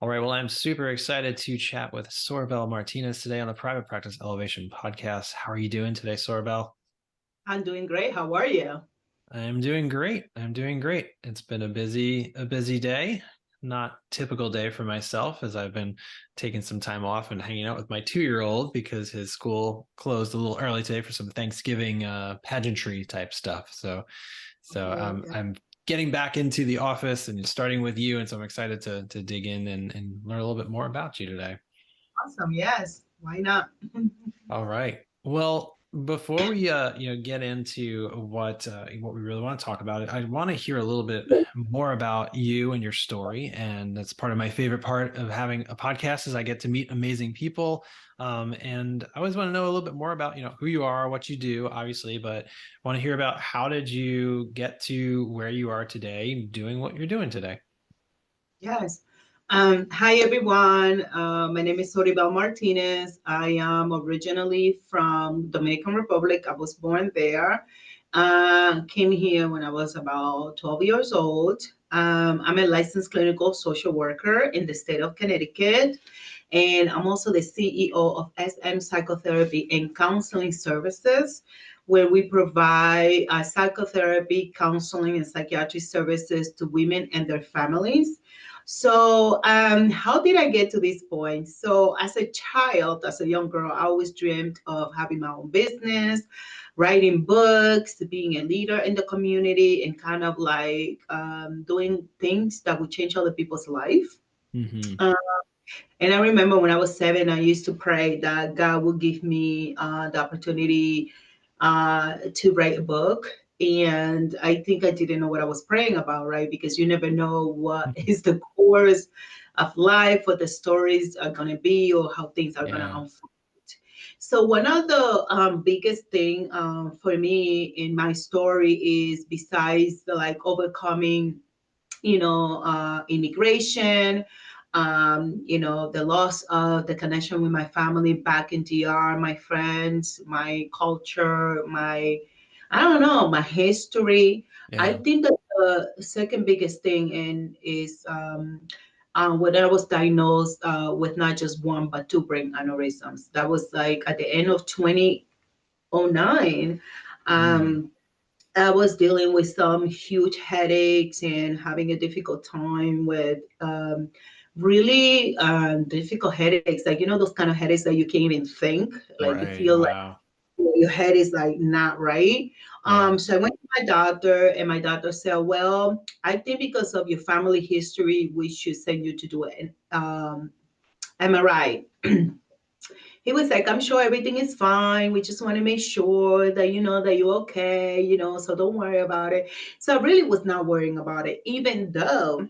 All right. Well, I'm super excited to chat with Soribel Martinez today on the Private Practice Elevation podcast. How are you doing today, Soribel? I'm doing great. How are you? I'm doing great. I'm doing great. It's been a busy day, not typical day for myself as I've been taking some time off and hanging out with my 2-year-old because his school closed a little early today for some Thanksgiving pageantry type stuff. So Oh, I'm getting back into the office and starting with you, and so I'm excited to dig in and learn a little bit more about you today. awesome. Yes. Why not? All right. Well, before we get into what we really want to talk about, I want to hear a little bit more about you and your story, and that's part of my favorite part of having a podcast is I get to meet amazing people. And I always want to know a little bit more about who you are, what you do, obviously, but want to hear about how did you get to where you are today, doing what you're doing today. Yes. Hi, everyone. My name is Soribel Martinez. I am originally from Dominican Republic. I was born there. Came here when I was about 12 years old. I'm a licensed clinical social worker in the state of Connecticut, and I'm also the CEO of SM Psychotherapy and Counseling Services, where we provide psychotherapy, counseling, and psychiatry services to women and their families. So, how did I get to this point? So, as a child, as a young girl, I always dreamed of having my own business, writing books, being a leader in the community, and kind of like doing things that would change other people's life. Hmm. Uh, and I remember when I was 7, I used to pray that God would give me the opportunity to write a book. And I think I didn't know what I was praying about, right? Because you never know what is the course of life, what the stories are going to be, or how things are going to Yeah. unfold. So one of the biggest thing for me in my story is besides the like overcoming immigration, the loss of the connection with my family back in DR, my friends, my culture, I don't know, my history. I Yeah. think that the second biggest thing is when I was diagnosed with not just one but two brain aneurysms. That was like at the end of 2009. Mm. I was dealing with some huge headaches and having a difficult time with really difficult headaches. Like, those kind of headaches that you can't even think. Like, you Right. feel like Wow. your head is like not right. Yeah. So I went to my doctor, and my doctor said, well, I think because of your family history, we should send you to do an MRI. He was like, I'm sure everything is fine. We just want to make sure that you know that you're okay, so don't worry about it. So I really was not worrying about it, even though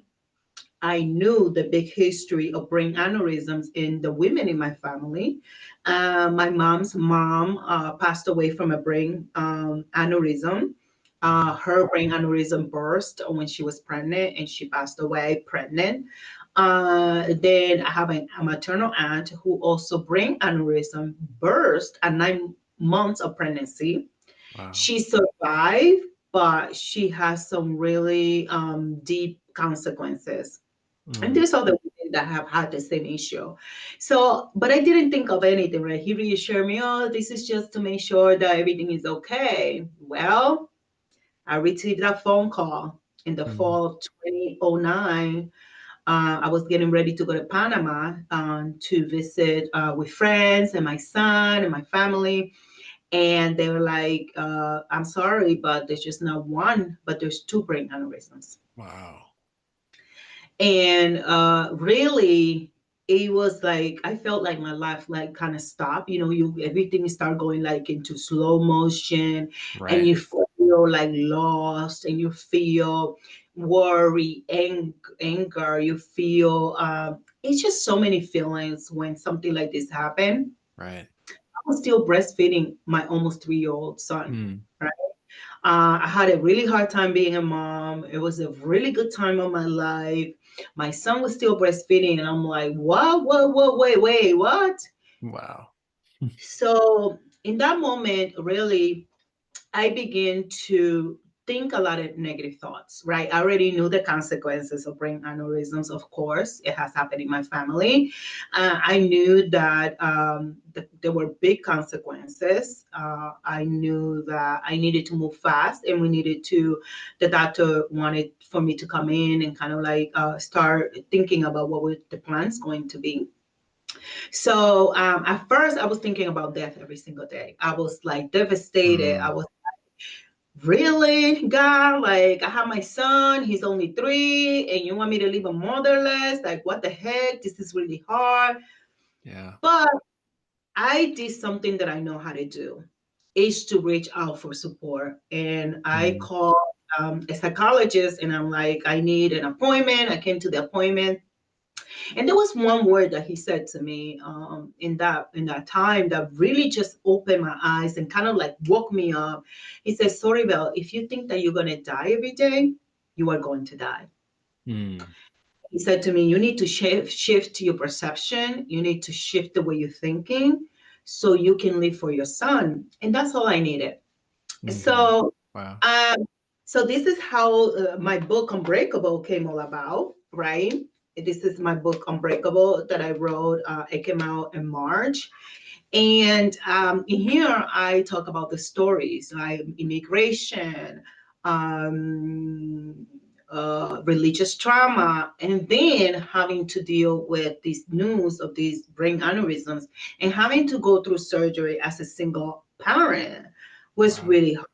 I knew the big history of brain aneurysms in the women in my family. My mom's mom passed away from a brain aneurysm. Mhm. Her brain aneurysm burst when she was pregnant, and she passed away pregnant. Then I have a maternal aunt who also brain aneurysm burst at 9 months of pregnancy. Wow. She survived, but she has some really deep consequences. And Mm. there's other women that have had the same issue. So, but I didn't think of anything, right? He reassured me, oh, this is just to make sure that everything is okay. Well, I received that phone call in the Mm. fall of 2009. I was getting ready to go to Panama to visit with friends and my son and my family. And they were like, I'm sorry, but there's just not one, but there's two brain aneurysms. Wow. And really, it was like I felt like my life like kind of stopped. You everything start going like into slow motion, and Right. you feel like lost, and you feel worry, anger. You feel it's just so many feelings when something like this happened. Right. I was still breastfeeding my almost 3-year-old son. Mm. Right. I had a really hard time being a mom. It was a really good time of my life. My son was still breastfeeding, and I'm like, what, wait, what? Wow. So in that moment, really, I began to think a lot of negative thoughts, right? I already knew the consequences of brain aneurysms. Of course, it has happened in my family. I knew that there were big consequences. I knew that I needed to move fast, and the doctor wanted for me to come in and kind of like start thinking about what were the plans going to be. So at first, I was thinking about death every single day. I was like devastated. I Mm, was really, God, like I have my son, he's only 3, and you want me to leave him motherless? Like, what the heck? This is really hard. yeah. But I did something that I know how to do is to reach out for support. And I Mm, called a psychologist and I'm like, I need an appointment. I came to the appointment. And there was one word that he said to me in that time that really just opened my eyes and kind of like woke me up. He said, Soribel, if you think that you're gonna die every day, you are going to die. mm, He said to me, you need to shift your perception. You need to shift the way you're thinking so you can live for your son. And that's all I needed. hmm. So, Wow. um, so this is how my book Unbreakable came all about, right? This is my book Unbreakable that I wrote. It came out in March. And in here, I talk about the stories like immigration, um, religious trauma, and then having to deal with this news of these brain aneurysms and having to go through surgery as a single parent was Wow. really hard.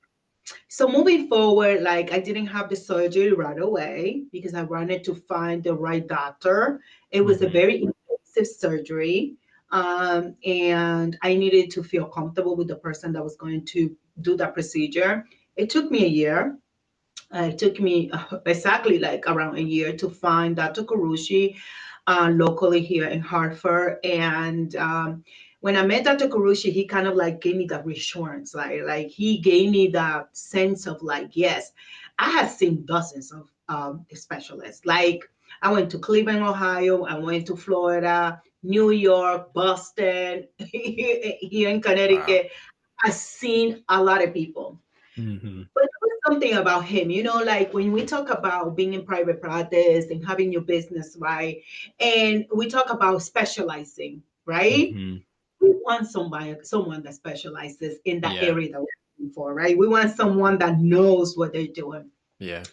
So moving forward, like I didn't have the surgery right away because I wanted to find the right doctor. It was a Hmm. very invasive surgery. And I needed to feel comfortable with the person that was going to do that procedure. It took me a year. It took me exactly like around a year to find Dr. Karushi locally here in Hartford. And when I met Dr. Karushi, he kind of like gave me that reassurance, like he gave me that sense of like, yes, I had seen dozens of specialists. Like I went to Cleveland, Ohio. I went to Florida, New York, Boston, here in Wow. Connecticut. I've seen a lot of people. Hmm. But there was something about him, like when we talk about being in private practice and having your business, right? And we talk about specializing, right? Hmm. We want someone that specializes in that Yeah. area that we're looking for, right? We want someone that knows what they're doing. Yeah.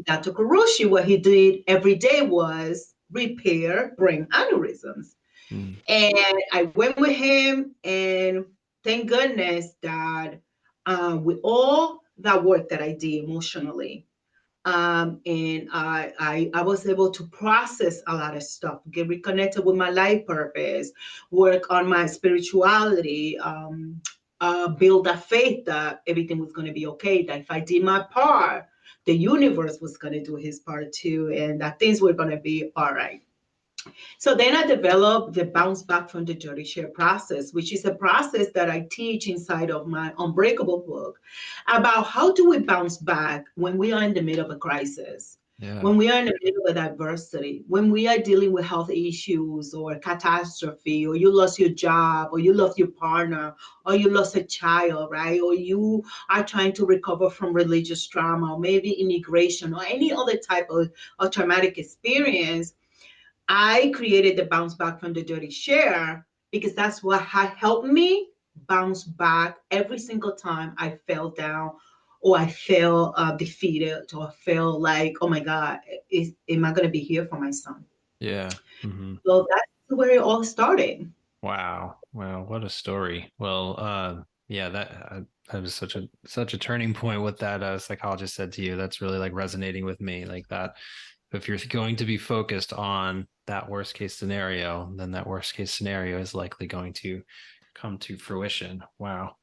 Dr. Kuroshi, what he did every day was repair brain aneurysms. Mm. And I went with him, and thank goodness that with all that work that I did emotionally, and I was able to process a lot of stuff, get reconnected with my life purpose, work on my spirituality, build a faith that everything was going to be okay, that if I did my part, the universe was going to do his part too, and that things were going to be all right. So then I developed the bounce back from the dirty share process, which is a process that I teach inside of my Unbreakable book about how do we bounce back when we are in the middle of a crisis, Yeah. when we are in the middle of adversity, when we are dealing with health issues or catastrophe, or you lost your job, or you lost your partner, or you lost a child, right? Or you are trying to recover from religious trauma, or maybe immigration, or any other type of traumatic experience. I created the bounce back from the dirty share because that's what had helped me bounce back every single time I fell down, or I felt defeated, or I felt like, oh my God, am I going to be here for my son? Yeah. Hmm. So that's where it all started. Wow. Wow. What a story. Well, yeah, that was such a turning point. What that psychologist said to you, that's really like resonating with me. Like that, if you're going to be focused on that worst case scenario, then that worst case scenario is likely going to come to fruition. Wow.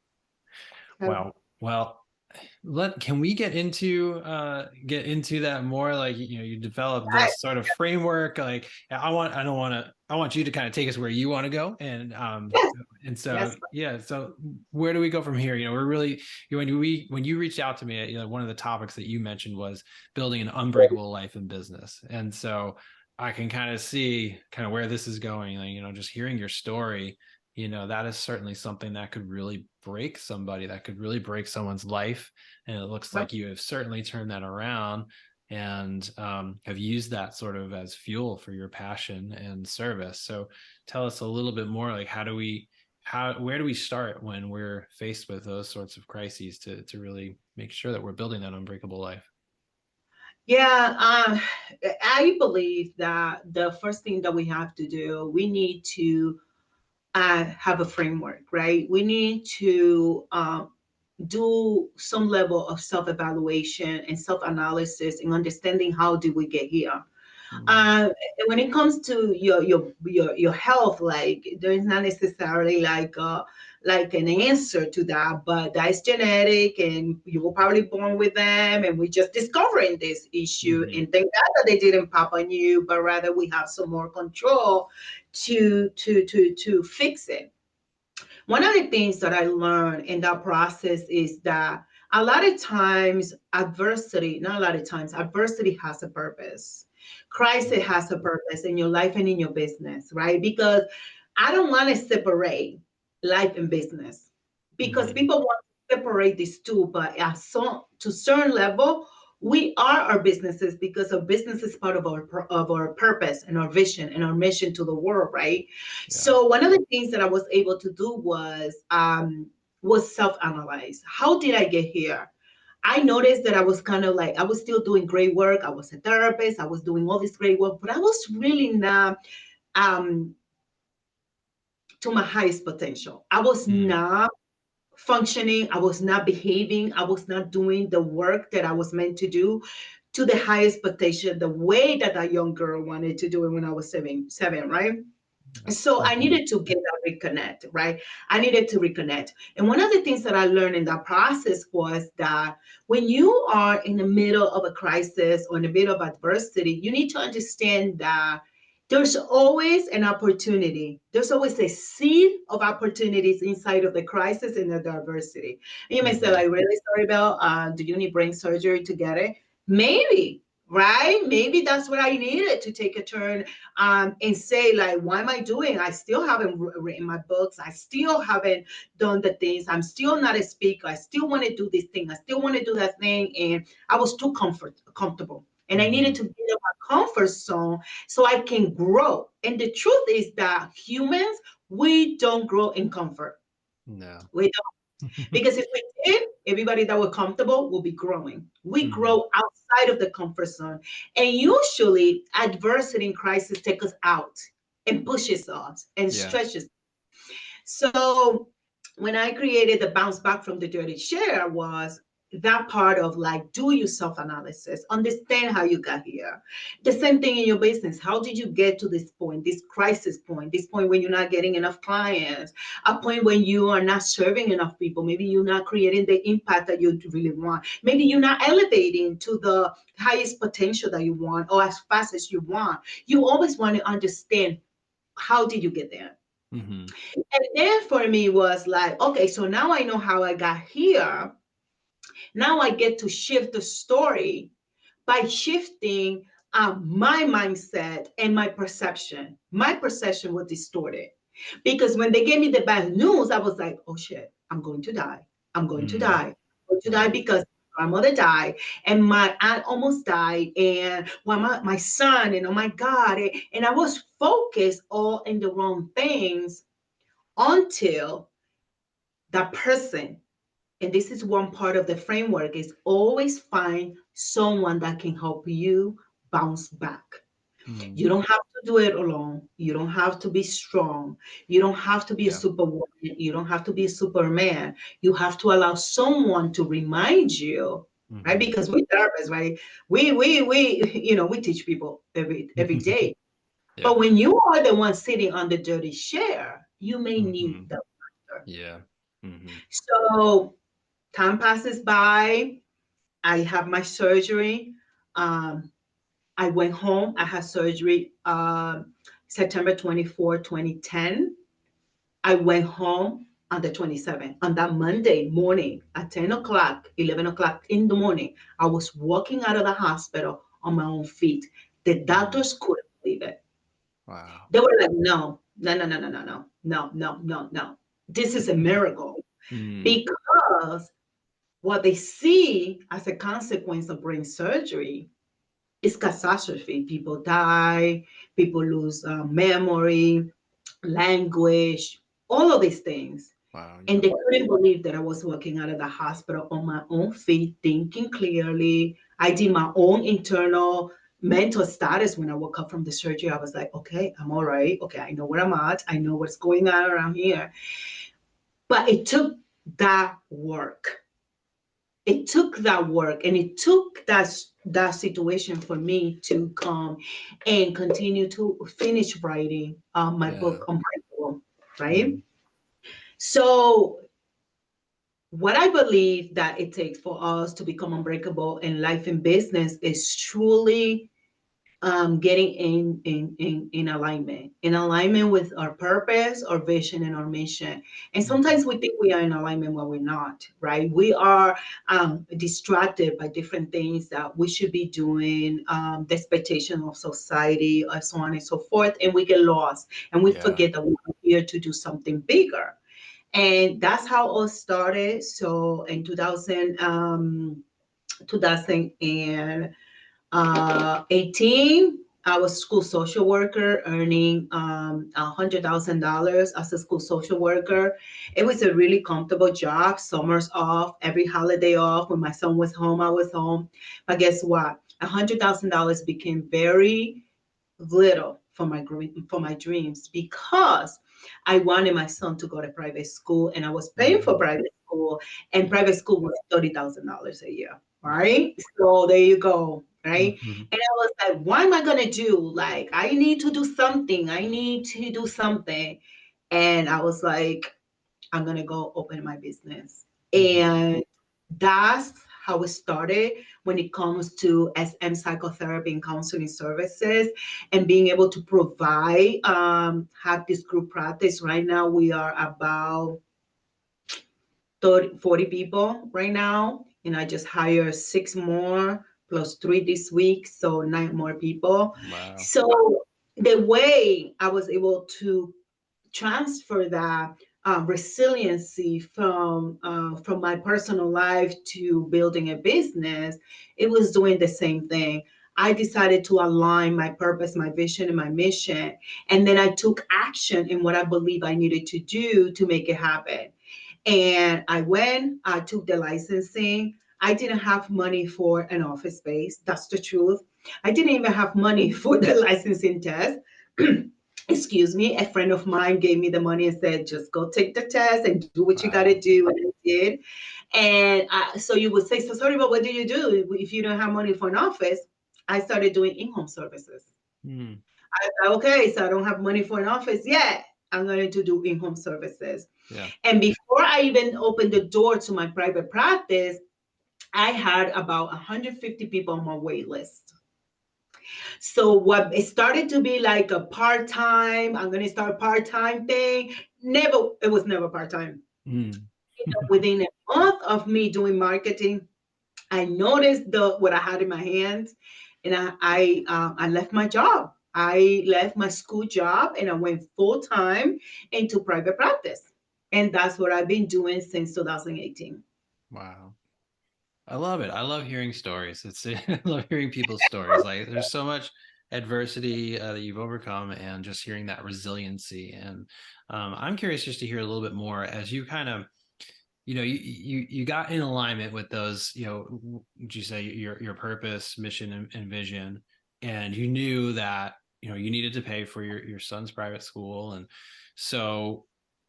So, Wow. Well, can we get into that more? Like, you develop right. this sort of framework. Like, I want you to kind of take us where you want to go. Yes, And so, yes. yeah, so where do we go from here? We're really, when you reached out to me, one of the topics that you mentioned was building an unbreakable life and business. And so I can kind of see kind of where this is going. Like, just hearing your story, that is certainly something that could really break somebody, that could really break someone's life. And it looks like you have certainly turned that around and have used that sort of as fuel for your passion and service. So tell us a little bit more, like where do we start when we're faced with those sorts of crises to really make sure that we're building that unbreakable life? Yeah, I believe that the first thing that we have to do, we need to have a framework, right? We need to do some level of self-evaluation and self-analysis and understanding how did we get here. Mm-hmm. Uh, when it comes to your health, like there's not necessarily like an answer to that, but that's genetic, and you were probably born with them, and we're just discovering this issue. Mm-hmm. And thank God that they didn't pop on you, but rather we have some more control to fix it. One of the things that I learned in that process is that a lot of times adversity, not a lot of times, adversity has a purpose. Crisis has a purpose in your life and in your business, right? Because I don't want to separate life and business because Mm-hmm. people want to separate these two, but to a certain level, we are our businesses because our business is part of our purpose and our vision and our mission to the world, right? Yeah. So one of the things that I was able to do was self-analyze. How did I get here? I noticed that I was kind of like I was still doing great work. I was a therapist. I was doing all this great work, but I was really not um, to my highest potential. I was Mm. not functioning. I was not behaving. I was not doing the work that I was meant to do to the highest potential, the way that that young girl wanted to do it when I was seven, right? Yeah. So I Mm-hmm. needed to get that reconnect, right? I needed to reconnect. And one of the things that I learned in that process was that when you are in the middle of a crisis or in the middle of adversity, you need to understand that there's always an opportunity. There's always a seed of opportunities inside of the crisis and the adversity. And you may say, Mm-hmm. like, really, sorry, Belle, do you need brain surgery to get it? Maybe, right? Maybe that's what I needed to take a turn and say like, why am I doing? I still haven't written my books. I still haven't done the things. I'm still not a speaker. I still want to do this thing. I still want to do that thing. And I was too comfortable. And I needed Mm-hmm. to get out of my comfort zone so I can grow. And the truth is that humans, we don't grow in comfort. No. We because if we did, everybody that were comfortable will be growing. We Mm-hmm. grow outside of the comfort zone. And usually adversity and crisis take us out and pushes us and Yeah. stretches. So when I created the bounce back from the dirty share was that part of like do your self-analysis, understand how you got here. The same thing in your business. How did you get to this point, this crisis point, this point when you're not getting enough clients, a point when you are not serving enough people, maybe you're not creating the impact that you really want, maybe you're not elevating to the highest potential that you want or as fast as you want. You always want to understand how did you get there. Mm-hmm. And then for me was like, okay, so now I know how I got here. Now I get to shift the story by shifting my mindset and my perception. My perception was distorted because when they gave me the bad news, I was like, oh shit, I'm going to die. I'm going to Mm. die. I'm going to die Right. because my mother died and my aunt almost died and my son and oh my God. And I was focused all in the wrong things until that person, and this is one part of the framework, is always find someone that can help you bounce back. Mm. You don't have to do it alone. You don't have to be strong. You don't have to be a Yeah. superwoman. You don't have to be a superman. You have to allow someone to remind you, right? Mm-hmm. Because we're therapists, right? We teach people every day. Yeah. But when you are the one sitting on the dirty chair, you may need Mm-hmm. the doctor. Yeah. Mm-hmm. So time passes by. I have my surgery. Um, I went home. I had surgery September 24, 2010. I went home on the 27th. On that Monday morning at 10 o'clock, 11 o'clock in the morning, I was walking out of the hospital on my own feet. The Mm. doctors couldn't believe it. Wow. They were like, no, no, no, no, no, no, no. no, no, no, no. This is a miracle Mm, because what they see as a consequence of brain surgery is catastrophe. People die, people lose memory, language, all of these things. wow. And Yeah. they couldn't believe that I was walking out of the hospital on my own feet, thinking clearly. I did my own internal mental status when I woke up from the surgery. I was like, okay, I'm all right. Okay, I know where I'm at. I know what's going on around here. But it took that work. It took that work and it took that situation for me to come and continue to finish writing my Yeah. book Unbreakable, right? Mm, So what I believe that it takes for us to become unbreakable in life and business is truly getting in alignment with our purpose, our vision, and our mission. And mhm. sometimes we think we are in alignment when we're not, right? We are distracted by different things that we should be doing, the expectation of society, so on and so forth, and we get lost and we Yeah. forget that we're here to do something bigger. And that's how all started. So in 2018, I was a school social worker earning $100,000 as a school social worker. It was a really comfortable job, summers off, every holiday off. When my son was home, I was home. But guess what? $100,000 became very little for my dreams because I wanted my son to go to private school and I was paying for Mhm. private school and Yeah. private school was $30,000 a year. Wow. Right. So there you go. Right. Mhm. And I was like, what am I going to do? Like, I need to do something. I need to do something. And I was like, I'm going to go open my business. Mhm. And that's how it started when it comes to SM psychotherapy and counseling services and being able to provide, have this group practice. Right now, we are about 30, 40 people right now. And I just hired six more plus three this week. So nine more people. Wow. So the way I was able to transfer that resiliency from my personal life to building a business, it was doing the same thing. I decided to align my purpose, my vision, and my mission, and then I took action in what I believe I needed to do to make it happen. And I went, I took the licensing. I didn't have money for an office space. That's the truth. I didn't even have money for the licensing test. Excuse me. A friend of mine gave me the money and said, just go take the test and do what you got to Wow. do. And I did. And so you would say, so sorry, but what do you do if you don't have money for an office? I started doing in-home services. Mm, I thought, okay, so I don't have money for an office yet. I'm going to do in-home services. yeah. And before I even opened the door to my private practice, I had about 150 people on my wait list. So what it started to be like a part-time, I'm going to start a part-time thing. Never, it was never part-time. Mm. Within a month of me doing marketing, I noticed what I had in my hands, and I left my job. I left my school job and I went full time into private practice, and that's what I've been doing since 2018. Wow. I love it. I love hearing stories. It's I love hearing people's stories. Like there's so much adversity that you've overcome, and just hearing that resiliency. And I'm curious just to hear a little bit more as you kind of, you got in alignment with those, would you say your purpose, mission, and vision, and you knew that you needed to pay for your son's private school, and so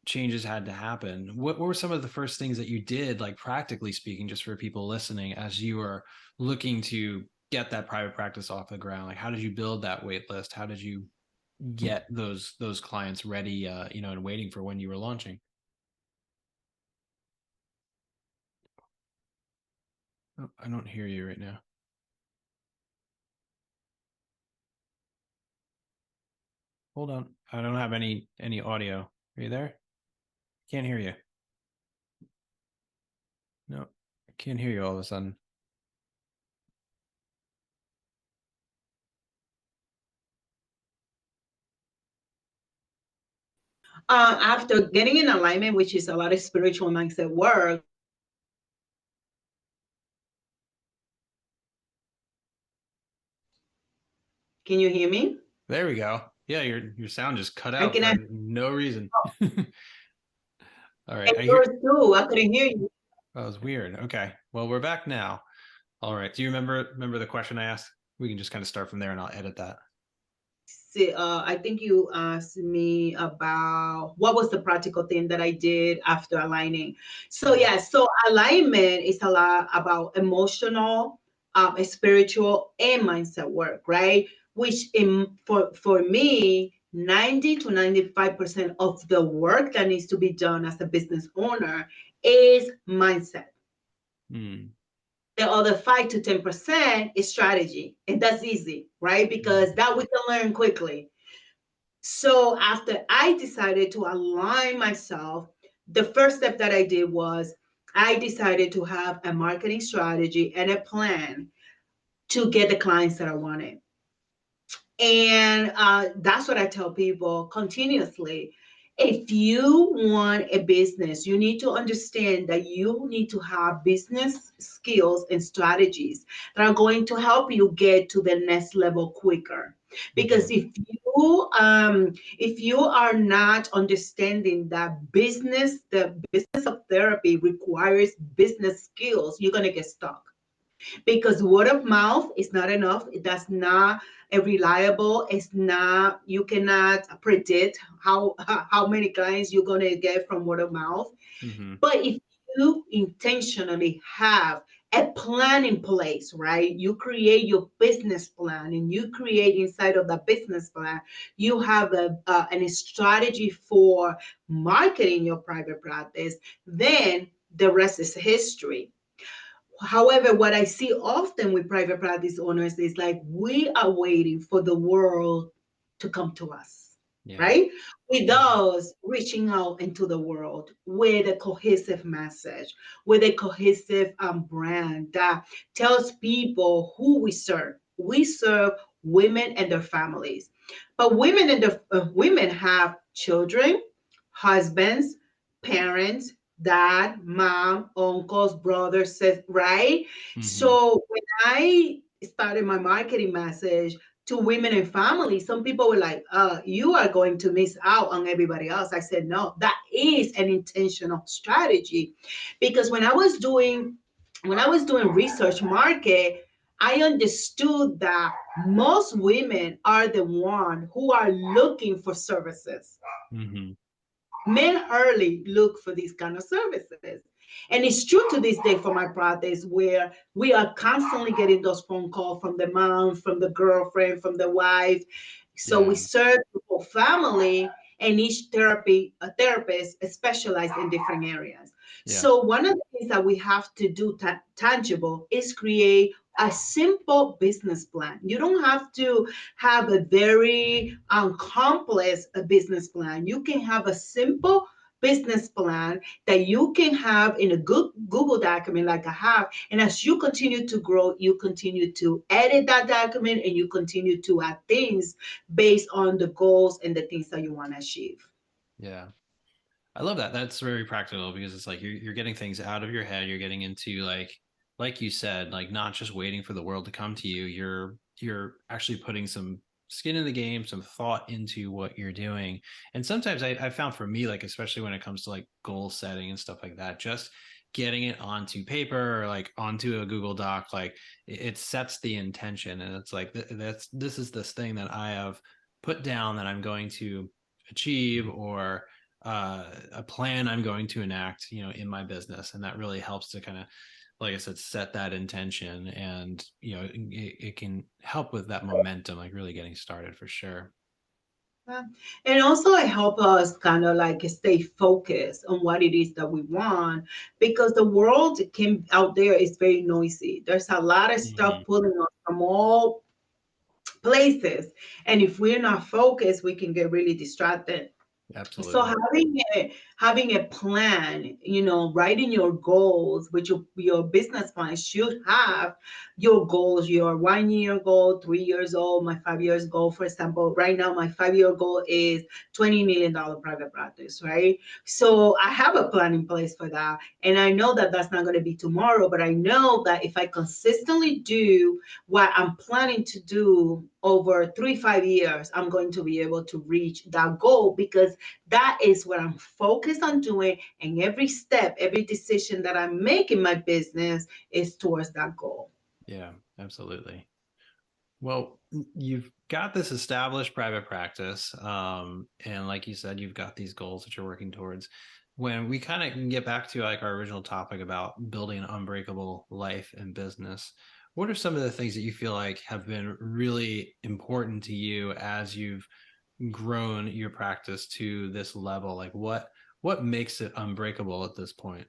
changes had to happen. What were some of the first things that you did, like practically speaking, just for people listening, as you were looking to get that private practice off the ground? Like, how did you build that wait list? How did you get those clients ready, and waiting for when you were launching? Oh, I don't hear you right now. Hold on. I don't have any audio. Are you there? Can't hear you. No, I can't hear you all of a sudden. After getting in alignment, which is a lot of spiritual mindset work, can you hear me? There we go. Yeah, your sound just cut I out can. for no reason. All right, And I hear. yours too. I couldn't hear you. That was weird. Okay, well, we're back now. All right. Do you remember the question I asked? We can just kind of start from there, and I'll edit that. See, I think you asked me about what was the practical thing that I did after aligning. So Yeah. yeah, so alignment is a lot about emotional, spiritual, and mindset work, right? Which for me, 90 to 95% of the work that needs to be done as a business owner is mindset. Mm. The other 5 to 10% is strategy, and that's easy, right? Mm. Because that we can learn quickly. So after I decided to align myself, the first step that I did was I decided to have a marketing strategy and a plan to get the clients that I wanted. And that's what I tell people continuously. If you want a business, you need to understand that you need to have business skills and strategies that are going to help you get to the next level quicker. Mm-hmm. Because if you are not understanding that the business of therapy requires business skills, you're gonna get stuck because word of mouth is not enough. That's not a reliable. It's not. You cannot predict how many clients you're gonna get from word of mouth. Mm-hmm. But if you intentionally have a plan in place, right? You create your business plan, and you create inside of the business plan, you have a strategy for marketing your private practice. Then the rest is history. However, what I see often with private practice owners is like we are waiting for the world to come to us, Yeah. right? With Mm-hmm. us reaching out into the world with a cohesive message, with a cohesive brand that tells people who we serve. We serve women and their families, but women have children, husbands, parents, dad, mom, uncles, brothers, right? Mm-hmm. So when I started my marketing message to women and families, some people were like, you are going to miss out on everybody else. I said, no, that is an intentional strategy. Because when I was doing research market, I understood that most women are the one who are looking for services. Mm-hmm. Men hardly look for these kind of services. And it's true to this day for my practice where we are constantly getting those phone calls from the mom, from the girlfriend, from the wife. So we Yeah. serve the whole family, and each a therapist is specialized in different areas. Yeah. So one of the things that we have to do tangible is create a simple business plan. You don't have to have a very complex business plan. You can have a simple business plan that you can have in a good Google document like I have. And as you continue to grow, you continue to edit that document and you continue to add things based on the goals and the things that you want to achieve. Yeah. I love that. That's very practical because it's like you're getting things out of your head. You're getting into like you said, like not just waiting for the world to come to you. You're actually putting some skin in the game, some thought into what you're doing. And sometimes I found for me, like especially when it comes to like goal setting and stuff like that, just getting it onto paper or like onto a Google Doc, like it sets the intention, and it's like this is this thing that I have put down that I'm going to achieve, or a plan I'm going to enact, in my business. And that really helps to kind of, like I said, set that intention. And, it can help with that momentum, like really getting started for sure. Yeah. And also it helps us kind of like stay focused on what it is that we want because the world can out there is very noisy. There's a lot of stuff Mm-hmm. pulling us from all places. And if we're not focused, we can get really distracted. So Absolutely. having a plan, writing your goals, which your business plan should have your goals, your 1 year goal, 3 years old, my 5 years goal. For example, right now my 5 year goal is $20 million private practice, right? So I have a plan in place for that, and I know that that's not going to be tomorrow, but I know that if I consistently do what I'm planning to do over 3 5 years, I'm going to be able to reach that goal, because that is what I'm focused on doing. And every step, every decision that I make in my business is towards that goal. Yeah, absolutely. Well, you've got this established private practice. And like you said, you've got these goals that you're working towards. When we kind of can get back to like our original topic about building an unbreakable life and business, what are some of the things that you feel like have been really important to you as you've grown your practice to this level? Like what makes it unbreakable at this point?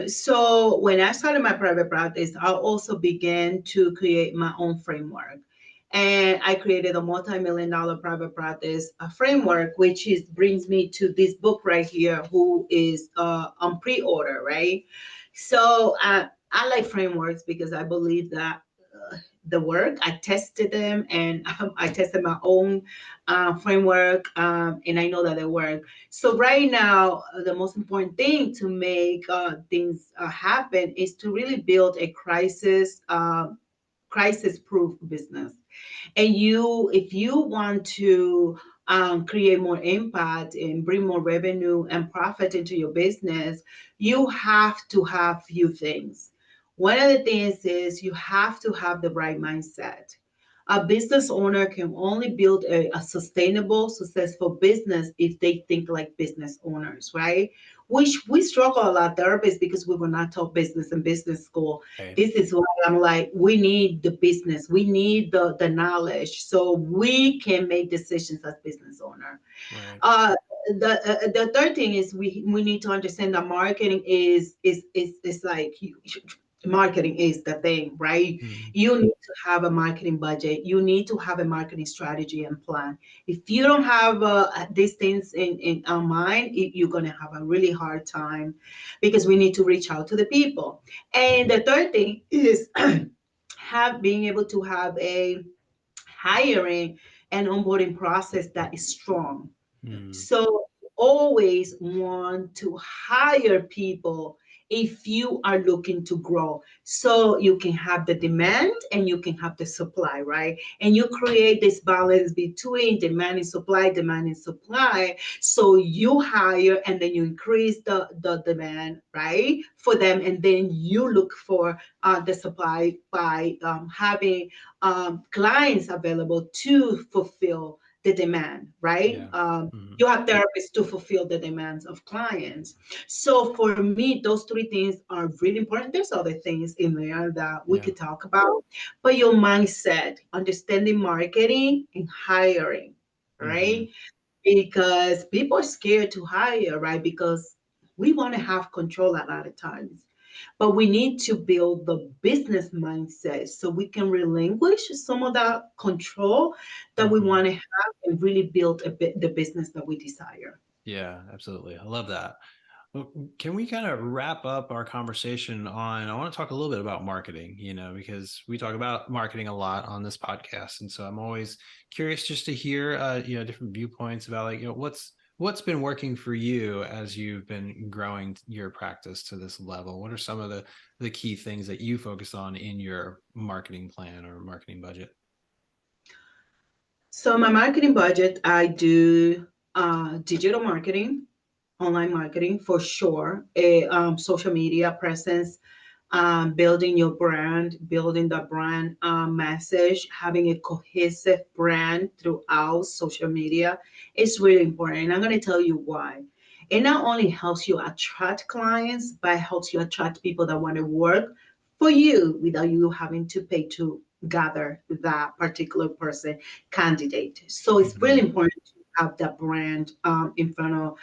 So when I started my private practice, I also began to create my own framework. And I created a multi-million-dollar private practice framework, which is brings me to this book right here, who is on pre-order, right? So I like frameworks because I believe that the work. I tested them, and I tested my own framework, and I know that they work. So right now, the most important thing to make things happen is to really build a crisis proof business. And if you want to create more impact and bring more revenue and profit into your business, you have to have few things. One of the things is you have to have the right mindset. A business owner can only build a sustainable, successful business if they think like business owners, right? Which we struggle a lot, therapists, because we were not taught business in business school. Right. This is why I'm like, we need the business, we need the knowledge, so we can make decisions as business owner. Right. Uh, the third thing is we need to understand that marketing is like marketing is the thing, right? Mm, You need to have a marketing budget. You need to have a marketing strategy and plan. If you don't have these things in mind, you're going to have a really hard time, because we need to reach out to the people. And the third thing is have being able to have a hiring and onboarding process that is strong. mm, So always want to hire people if you are looking to grow. So you can have the demand and you can have the supply, right? And you create this balance between demand and supply. So you hire and then you increase the demand, right? For them. And then you look for the supply by having clients available to fulfill the demand, right? yeah. Mm, You have therapists to fulfill the demands of clients. So for me, those three things are really important. There's other things in there that we yeah. could talk about, but your mindset, understanding marketing and hiring, Hmm. right? Because people are scared to hire, right? Because we want to have control a lot of times. But we need to build the business mindset so we can relinquish some of that control that we Hmm. want to have and really build the business that we desire. Yeah, absolutely. I love that. Well, can we kind of wrap up our conversation on? I want to talk a little bit about marketing, because we talk about marketing a lot on this podcast, and so I'm always curious just to hear, different viewpoints about like, what's been working for you as you've been growing your practice to this level. What are some of the key things that you focus on in your marketing plan or marketing budget? So my marketing budget, I do digital marketing, online marketing for sure, social media presence, building your brand, building the brand message, having a cohesive brand throughout social media is really important. And I'm going to tell you why. It not only helps you attract clients, but it helps you attract people that want to work for you without you having to pay to gather that particular person candidate. So it's really Hmm. important to have that brand in front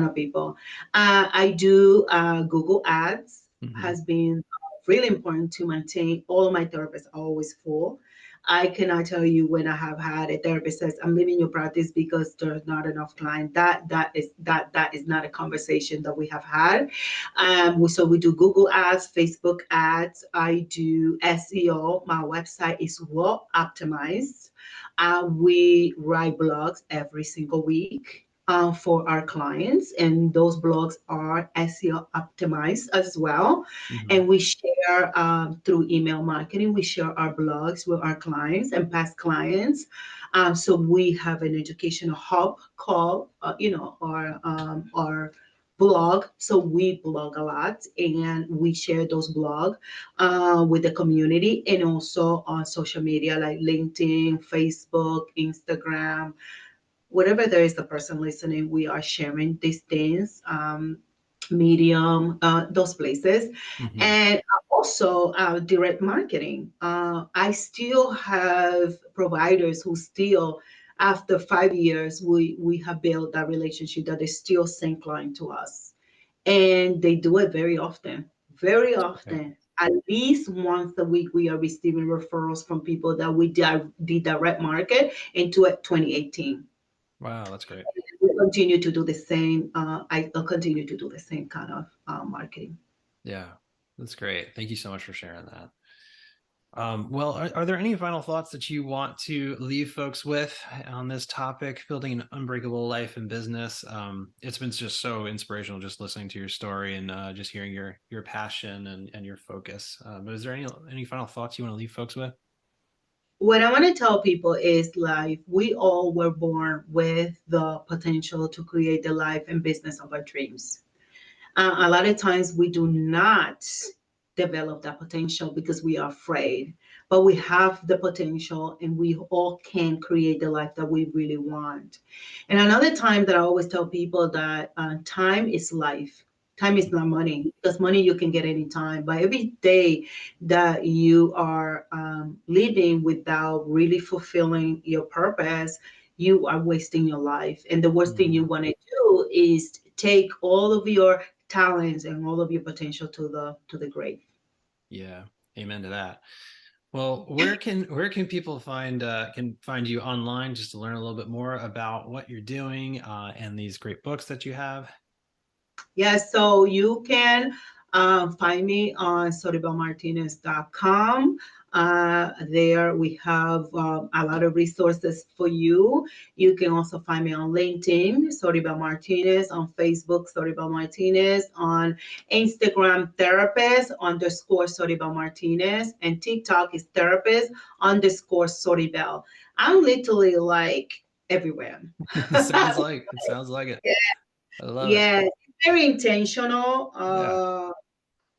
of people. I do Google Ads Hmm. has been really important to maintain. All of my therapists are always full. I cannot tell you when I have had a therapist says, "I'm leaving your practice because there's not enough client." That is not a conversation that we have had. So we do Google ads, Facebook ads. I do SEO. My website is well optimized. We write blogs every single week for our clients, and those blogs are SEO optimized as well. Mhm. And we share through email marketing. We share our blogs with our clients and past clients. So we have an educational hub called, our blog. So we blog a lot, and we share those blogs with the community, and also on social media like LinkedIn, Facebook, Instagram, whatever there is the person listening, we are sharing these things. Medium, those places, Mhm. and also direct marketing. I still have providers who still, after 5 years, we have built that relationship that they still send client to us, and they do it very often, very Okay. often. At least once a week, we are receiving referrals from people that we did direct market into 2018. Wow, that's great. We continue to do the same. I'll continue to do the same kind of marketing. Yeah, that's great. Thank you so much for sharing that. Well, are there any final thoughts that you want to leave folks with on this topic, building an unbreakable life and business? It's been just so inspirational just listening to your story and just hearing your passion and your focus. But is there any final thoughts you want to leave folks with? What I want to tell people is like we all were born with the potential to create the life and business of our dreams. A lot of times we do not develop that potential because we are afraid, but we have the potential and we all can create the life that we really want. And another time that I always tell people that time is life. Time is not money, because money you can get anytime. But every day that you are living without really fulfilling your purpose, you are wasting your life. And the worst thing you Mhm. want to do is take all of your talents and all of your potential to the grave. Yeah, amen to that. Well, where can people find you online just to learn a little bit more about what you're doing and these great books that you have? Yeah, so you can find me on soribelmartinez.com. There we have a lot of resources for you. You can also find me on LinkedIn, Soribel Martinez, on Facebook, Soribel Martinez, on Instagram, therapist underscore Soribel Martinez, and TikTok is therapist underscore Soribel. I'm literally like everywhere. It sounds like it. I love it. Yeah, it's very intentional. Yeah.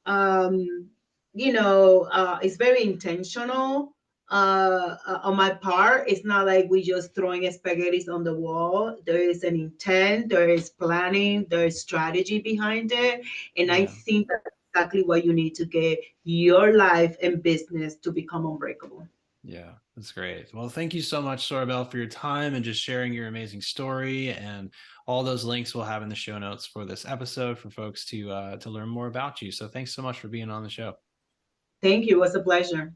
Um, it's very intentional on my part. It's not like we just throwing spaghettis on the wall. There is an intent, there is planning, there is strategy behind it. And I Yeah. think that's exactly what you need to get your life and business to become unbreakable. Yeah, that's great. Well, thank you so much, Sorabel, for your time and just sharing your amazing story. And all those links we'll have in the show notes for this episode for folks to learn more about you. So thanks so much for being on the show. Thank you. It was a pleasure.